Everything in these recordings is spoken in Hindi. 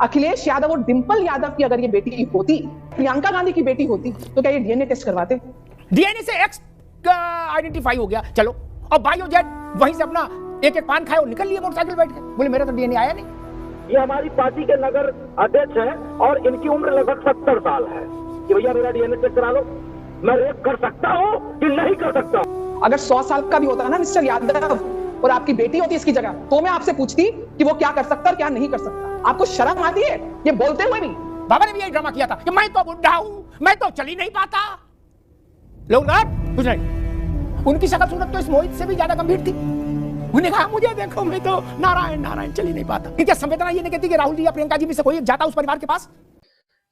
अखिलेश यादव और डिंपल यादव की अगर ये बेटी होती, प्रियंका गांधी की बेटी होती, तो क्या ये डीएनए टेस्ट करवाते? डीएनए से एक्स आइडेंटिफाई हो गया, चलो, और बायो जेड वहीं से अपना एक पान खाए और निकल लिए मोटरसाइकिल बैठ के। बोले मेरा तो डीएनए आया नहीं। ये हमारी पार्टी के नगर अध्यक्ष हैं और इनकी उम्र लगभग 70 साल है कि भैया मेरा डीएनए टेस्ट करा लो। मैं रेप कर सकता हूँ कि नहीं कर सकता? अगर 100 साल का भी होता ना मिस्टर यादव और आपकी बेटी होती इसकी जगह, तो मैं आपसे पूछती कि वो क्या कर सकता और क्या नहीं कर सकता। आपको शर्म आती है ये बोलते हुए भी? बाबा ने भी यही ड्रामा किया था कि मैं तो बुढ़ा हूं, मैं तो चल ही नहीं पाता। लोग कुछ नहीं, उनकी शक्ल सूरत तो इस मोहित से भी ज्यादा गंभीर थी। उन्होंने कहा मुझे देखो मैं तो नारायण नारायण चल ही नहीं पाता। क्या संवेदना ये नहीं कहती कि राहुल जी या प्रियंका जी में से कोई जाता उस परिवार के पास?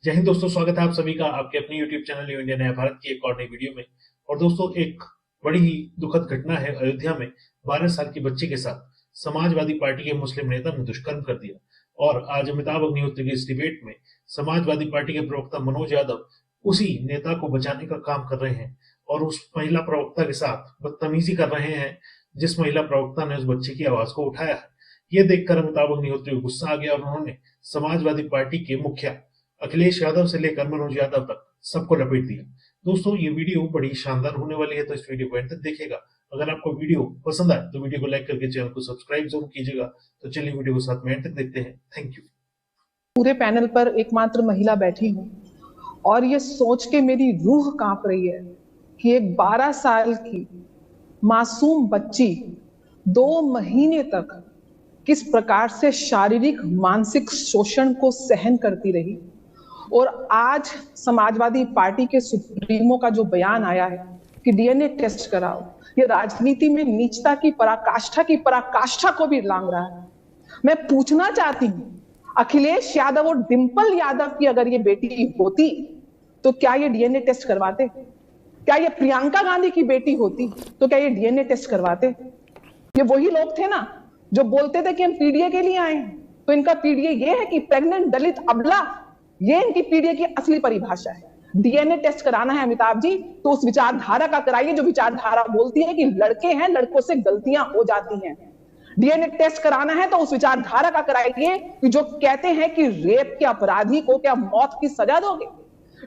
जय हिंद दोस्तों, स्वागत है आप सभी का आपके अपने YouTube चैनल न्यू इंडिया नया भारत की एक और नई वीडियो में। और दोस्तों, एक बड़ी ही दुखद घटना है। अयोध्या में 12 साल की बच्ची के साथ समाजवादी पार्टी के मुस्लिम नेता ने दुष्कर्म कर दिया। और आज अमिताभ अग्निहोत्री की इस डिबेट में समाजवादी पार्टी के प्रवक्ता मनोज यादव उसी नेता को बचाने का काम कर रहे हैं और उस महिला प्रवक्ता के साथ बदतमीजी कर रहे हैं जिस महिला प्रवक्ता ने उस बच्चे की आवाज को उठाया है। ये देखकर अमिताभ अग्निहोत्री को गुस्सा आ गया और उन्होंने समाजवादी पार्टी के मुखिया अखिलेश यादव से लेकर मनोज यादव तक सबको लपेट दिया। दोस्तों, ये वीडियो बड़ी शानदार होने वाली है, तो इस वीडियो को अंत तक देखिएगा। अगर आपको वीडियो पसंद आए तो वीडियो को लाइक करके चैनल को सब्सक्राइब जरूर कीजिएगा। तो चलिए वीडियो को साथ में अंत तक देखते हैं। Thank you. पूरे पैनल पर एकमात्र महिला बैठी हूँ और ये सोच के मेरी रूह कांप रही है कि एक 12 साल की मासूम बच्ची 2 महीने तक किस प्रकार से शारीरिक मानसिक शोषण को सहन करती रही। और आज समाजवादी पार्टी के सुप्रीमो का जो बयान आया है कि डीएनए टेस्ट कराओ, ये राजनीति में नीचता की पराकाष्ठा को भी लांग रहा है। मैं पूछना चाहती हूँ, अखिलेश यादव और डिंपल यादव की अगर ये बेटी होती तो क्या ये डीएनए टेस्ट करवाते? क्या ये प्रियंका गांधी की बेटी होती तो क्या ये डीएनए टेस्ट करवाते? ये वही लोग थे ना जो बोलते थे कि हम पीडीए के लिए आए हैं। तो इनका पीडीए ये है कि प्रेग्नेंट दलित अबला, ये इनकी पीडीए की असली परिभाषा है। डीएनए टेस्ट कराना है अमिताभ जी तो उस विचारधारा का कराइए जो विचारधारा बोलती है कि लड़के हैं, लड़कों से गलतियां हो जाती हैं। डीएनए टेस्ट कराना है तो उस विचारधारा का कराइए कि जो कहते हैं कि रेप के अपराधी को क्या मौत की सजा दोगे।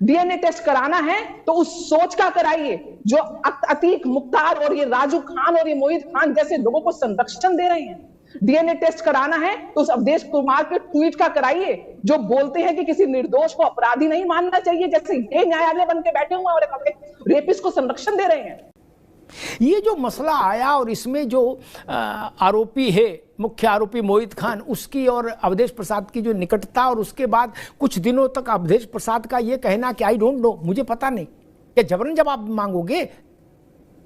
डीएनए टेस्ट कराना है तो उस सोच का कराइए जो अतीक मुख्तार और ये राजू खान और ये मोहित खान जैसे लोगों को संरक्षण दे रहे हैं। डीएनए टेस्ट कराना है तो उस अवधेश कुमार के ट्वीट का कराइए जो बोलते हैं कि किसी निर्दोष को अपराधी नहीं मानना चाहिए, जैसे ये न्यायालय बन के बैठे हुए और रेपिस्ट को संरक्षण दे रहे हैं। ये जो मसला आया और इसमें जो आरोपी है, मुख्य आरोपी मोहित खान, उसकी और अवधेश प्रसाद की जो निकटता, और उसके बाद कुछ दिनों तक अवधेश प्रसाद का ये कहना कि आई डोंट नो, मुझे पता नहीं। क्या जबरन जवाब मांगोगे?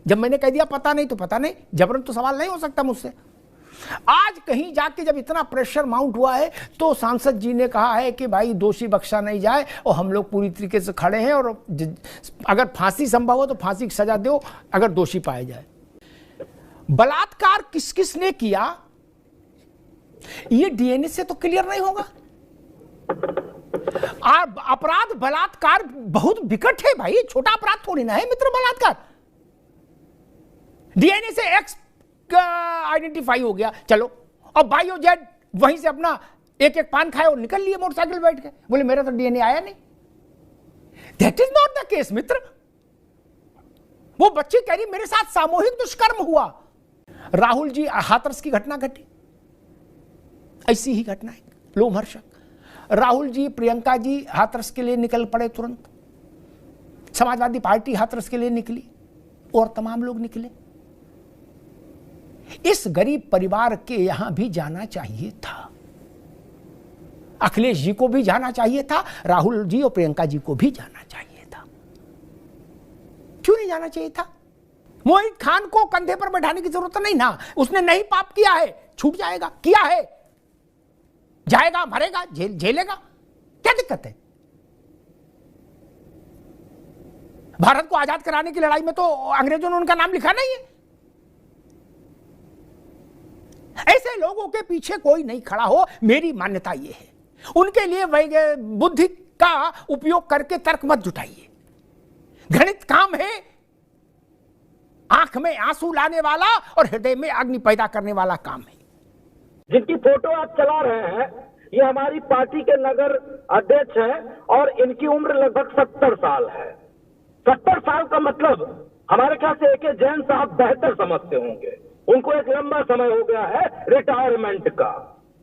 जब मैंने कह दिया पता नहीं तो पता नहीं, जबरन तो सवाल नहीं हो सकता मुझसे। आज कहीं जाके जब इतना प्रेशर माउंट हुआ है तो सांसद जी ने कहा है कि भाई दोषी बख्शा नहीं जाए और हम लोग पूरी तरीके से खड़े हैं और अगर फांसी संभव हो तो फांसी की सजा दो अगर दोषी पाया जाए। बलात्कार किस किस ने किया ये डीएनए से तो क्लियर नहीं होगा। अपराध बलात्कार बहुत विकट है भाई, छोटा अपराध थोड़ी ना है मित्र बलात्कार। डीएनए से एक्स आइडेंटिफाई हो गया, चलो, और बायो जेड वहीं से अपना एक पान खाए और निकल लिए मोटरसाइकिल बैठ के। बोले मेरा तो डीएनए आया नहीं। That is not the case मित्र। वो बच्ची कह रही मेरे साथ सामूहिक दुष्कर्म हुआ। राहुल जी हाथरस की घटना घटी, ऐसी ही घटना है लोमहर्षक। राहुल जी, प्रियंका जी हाथरस के लिए निकल पड़े तुरंत, समाजवादी पार्टी हाथरस के लिए निकली और तमाम लोग निकले। इस गरीब परिवार के यहां भी जाना चाहिए था, अखिलेश जी को भी जाना चाहिए था, राहुल जी और प्रियंका जी को भी जाना चाहिए था। क्यों नहीं जाना चाहिए था? मोहित खान को कंधे पर बैठाने की जरूरत नहीं ना, उसने नहीं पाप किया है, छूट जाएगा। किया है, जाएगा, मरेगा, झेलेगा, क्या दिक्कत है? भारत को आजाद कराने की लड़ाई में तो अंग्रेजों ने उनका नाम लिखा नहीं है। ऐसे लोगों के पीछे कोई नहीं खड़ा हो, मेरी मान्यता यह है। उनके लिए बुद्धि का उपयोग करके तर्क मत जुटाइए। घृणित काम है, आंख में आंसू लाने वाला और हृदय में अग्नि पैदा करने वाला काम है। जिनकी फोटो आप चला रहे हैं, ये हमारी पार्टी के नगर अध्यक्ष हैं और इनकी उम्र लगभग 70 साल है। 70 साल का मतलब हमारे ख्याल से एक जैन साहब बेहतर समझते होंगे। उनको एक लंबा समय हो गया है रिटायरमेंट का।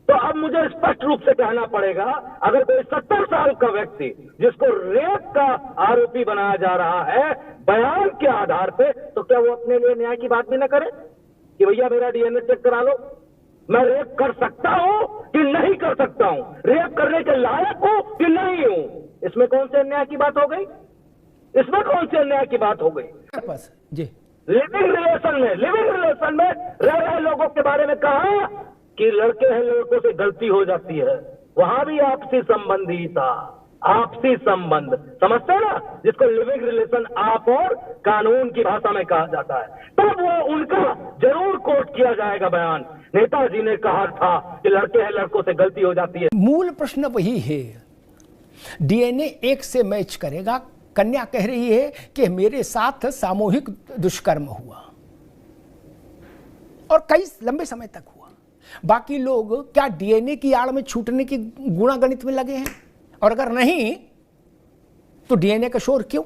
तो अब मुझे स्पष्ट रूप से कहना पड़ेगा, अगर कोई 70 साल का व्यक्ति जिसको रेप का आरोपी बनाया जा रहा है बयान के आधार पे, तो क्या वो अपने लिए न्याय की बात भी न करे कि भैया मेरा डीएनए चेक करा लो, मैं रेप कर सकता हूं कि नहीं कर सकता हूं, रेप करने के लायक हूं कि नहीं हूं? इसमें कौन से अन्याय की बात हो गई? इसमें कौन से अन्याय की बात हो गई? बस जी। लिविंग रिलेशन में रह रहे लोगों के बारे में कहा कि लड़के हैं लड़कों से गलती हो जाती है, वहां भी आपसी संबंध ही था। आपसी संबंध समझते हैं ना, जिसको लिविंग रिलेशन आप और कानून की भाषा में कहा जाता है। तब वो उनका जरूर कोट किया जाएगा बयान। नेताजी ने कहा था कि लड़के हैं लड़कों से गलती हो जाती है। मूल प्रश्न वही है, डीएनए एक से मैच करेगा। कन्या कह रही है कि मेरे साथ सामूहिक दुष्कर्म हुआ और कई लंबे समय तक हुआ। बाकी लोग क्या डीएनए की आड़ में छूटने की गुणागणित में लगे हैं? और अगर नहीं तो डीएनए का शोर क्यों?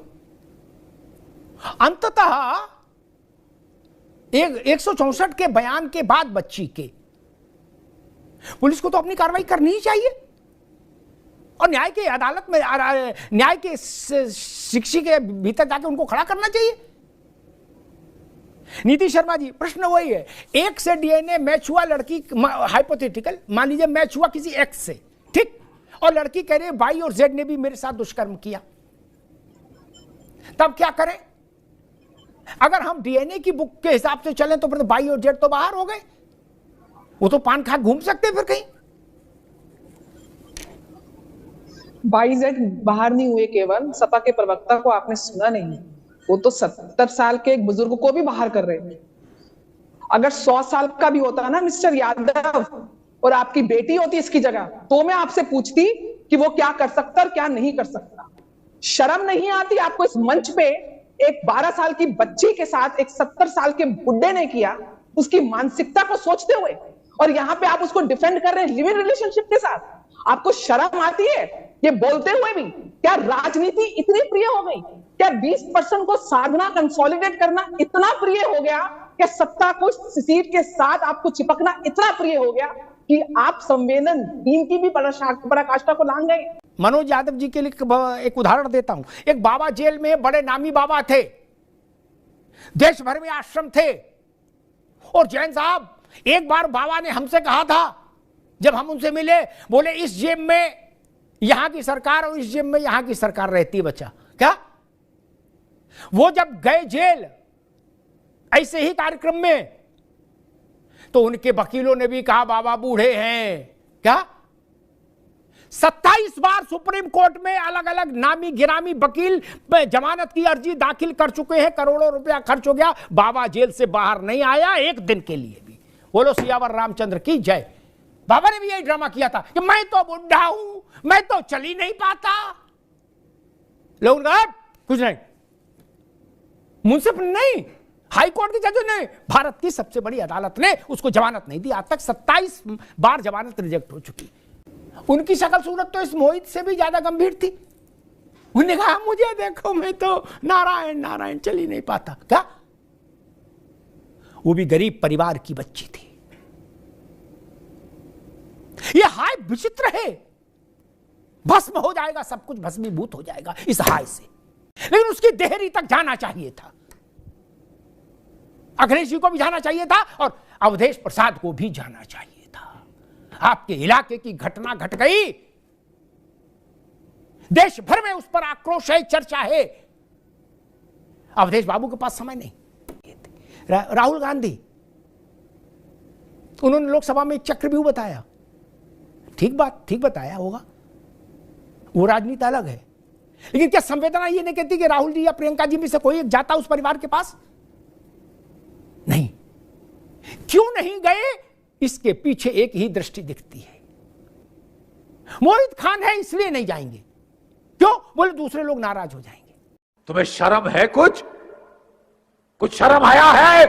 अंततः 164 के बयान के बाद बच्ची के पुलिस को तो अपनी कार्रवाई करनी ही चाहिए और न्याय के अदालत में न्याय के शिक्षी के भीतर जाके उनको खड़ा करना चाहिए। नीति शर्मा जी, प्रश्न वही है, एक से डीएनए मैच हुआ, लड़की हाइपोथेटिकल मान लीजिए मैच हुआ किसी एक्स से, ठीक, और लड़की कह रही है वाई और जेड ने भी मेरे साथ दुष्कर्म किया, तब क्या करें? अगर हम डीएनए की बुक के हिसाब से चलें तो फिर तो वाई और जेड तो बाहर हो गए, वो तो पान खा घूम सकते फिर कहीं। वाई जेड बाहर नहीं हुए, केवल सपा के प्रवक्ता को आपने सुना नहीं, वो तो 70 साल के एक बुजुर्ग को भी बाहर कर रहे हैं। अगर 100 साल का भी होता ना मिस्टर यादव और आपकी बेटी होती इसकी जगह, तो मैं आपसे पूछती कि वो क्या कर सकता और क्या नहीं कर सकता। शर्म नहीं आती आपको? इस मंच पे एक 12 साल की बच्ची के साथ एक 70 साल के बुड्ढे ने किया, उसकी मानसिकता को सोचते हुए, और यहाँ पे आप उसको डिफेंड कर रहे हैं लिविंग रिलेशनशिप के साथ। आपको शर्म आती है ये बोलते हुए भी? क्या राजनीति इतनी प्रिय हो गई? क्या 20% को साधना कंसोलिडेट करना इतना प्रिय हो गया? क्या सत्ता को सीट के साथ आपको चिपकना इतना प्रिय हो गया कि आप संवेदनहीन की भी पराकाष्ठा को लांग गए? मनोज यादव जी के लिए एक उदाहरण देता हूं। एक बाबा जेल में, बड़े नामी बाबा थे, देश भर में आश्रम थे, और जैन साहब, एक बार बाबा ने हमसे कहा था जब हम उनसे मिले, बोले इस जेब में यहां की सरकार और इस जेब में यहां की सरकार रहती है बच्चा। क्या वो जब गए जेल ऐसे ही कार्यक्रम में, तो उनके वकीलों ने भी कहा बाबा बूढ़े हैं। क्या 27 बार सुप्रीम कोर्ट में अलग अलग नामी गिरामी वकील जमानत की अर्जी दाखिल कर चुके हैं, करोड़ों रुपया खर्च हो गया, बाबा जेल से बाहर नहीं आया एक दिन के लिए भी। बोलो सियावर रामचंद्र की जय। बाबा ने भी यही ड्रामा किया था कि मैं तो बुढ़ा हूं, मैं तो चल ही नहीं पाता। लोग कुछ नहीं, मुंसिफ नहीं, हाई कोर्ट के जज ने, भारत की सबसे बड़ी अदालत ने उसको जमानत नहीं दी। आज तक 27 बार जमानत रिजेक्ट हो चुकी। उनकी शक्ल सूरत तो इस मोहित से भी ज्यादा गंभीर थी। उन्होंने कहा मुझे देखो, मैं तो नारायण नारायण चल ही नहीं पाता। क्या वो भी गरीब परिवार की बच्ची थी। ये हाय विचित्र है, भस्म हो जाएगा, सब कुछ भस्मीभूत हो जाएगा इस हाय से, लेकिन उसकी देहरी तक जाना चाहिए था। अखिलेश जी को भी जाना चाहिए था और अवधेश प्रसाद को भी जाना चाहिए था। आपके इलाके की घटना घट गई, देश भर में उस पर आक्रोश है, चर्चा है। अवधेश बाबू के पास समय नहीं। राहुल गांधी, उन्होंने लोकसभा में एक चक्रव्यूह बताया, ठीक बात, ठीक बताया होगा, वो राजनीति अलग है, लेकिन क्या संवेदना ये नहीं कहती कि राहुल जी या प्रियंका जी में से कोई एक जाता उस परिवार के पास? नहीं। क्यों नहीं गए? इसके पीछे एक ही दृष्टि दिखती है, मोहित खान है इसलिए नहीं जाएंगे। क्यों? बोले दूसरे लोग नाराज हो जाएंगे। तुम्हें शर्म है? कुछ शर्म आया है?